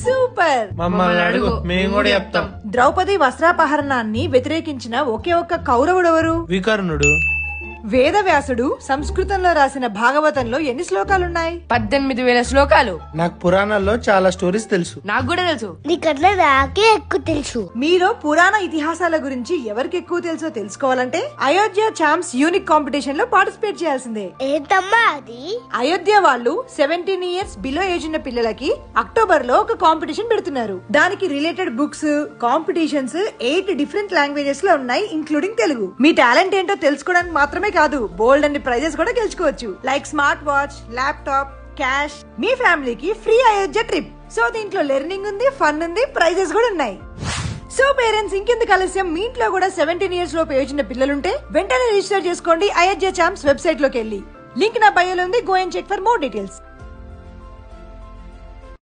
Super. మమ్మల్ని అడుగు, మేము కూడా చెప్తాం. ద్రౌపది వస్త్రాపహరణాన్ని వ్యతిరేకించిన ఒకే ఒక్క కౌరవుడెవరు? వికర్ణుడు. వేదవ్యాసుడు సంస్కృతంలో రాసిన భాగవతంలో ఎన్ని శ్లోకాలున్నాయి? 18,000 శ్లోకాలు. నాకు పురాణాల్లో చాలా స్టోరీస్ తెలుసు. నాకు కూడా తెలుసు. నీకట్లా నాకే ఎక్కువ తెలుసు. మీలో పురాణ ఇతిహాసాల గురించి ఎవరికి ఎక్కువ తెలుసో తెలుసుకోవాలంటే అయోధ్య ఛాంప్స్ యూనిక్ కాంపిటీషన్ లో పార్టిసిపేట్ చేయాల్సిందే. ఏంటమ్మా అది? అయోధ్య వాళ్ళు 17 ఇయర్స్ బిలో ఏజ్ ఉన్న పిల్లలకి అక్టోబర్ లో ఒక కాంపిటీషన్ పెడుతున్నారు. దానికి related books, competitions 8 different languages లో ఉన్నాయి, ఇంక్లూడింగ్ తెలుగు. మీ టాలెంట్ ఏంటో తెలుసుకోవడానికి మాత్రమే కాదు, బోల్డ్ అన్ని ప్రైజెస్ కూడా గెలుచుకోవచ్చు. Like smart watch, laptop, cash, మీ ఫ్యామిలీకి ఫ్రీ అయోధ్య ట్రిప్. సో దీంట్లో లెర్నింగ్ ఉంది, ఫన్ ఉంది, ప్రైజెస్ కూడా ఉన్నాయి. సో పేరెంట్స్, ఇంకెందుకు ఆలస్యం? మీ ఇంట్లో కూడా 17 ఇయర్స్ లోపు ఏజ్ ఉన్న పిల్లలుంటే వెంటనే రిజిస్టర్ చేసుకోండి అయోధ్య ఛాంప్స్ వెబ్సైట్ లోకి వెళ్ళి. లింక్ నా బయోలో ఉంది. Go and check for more details.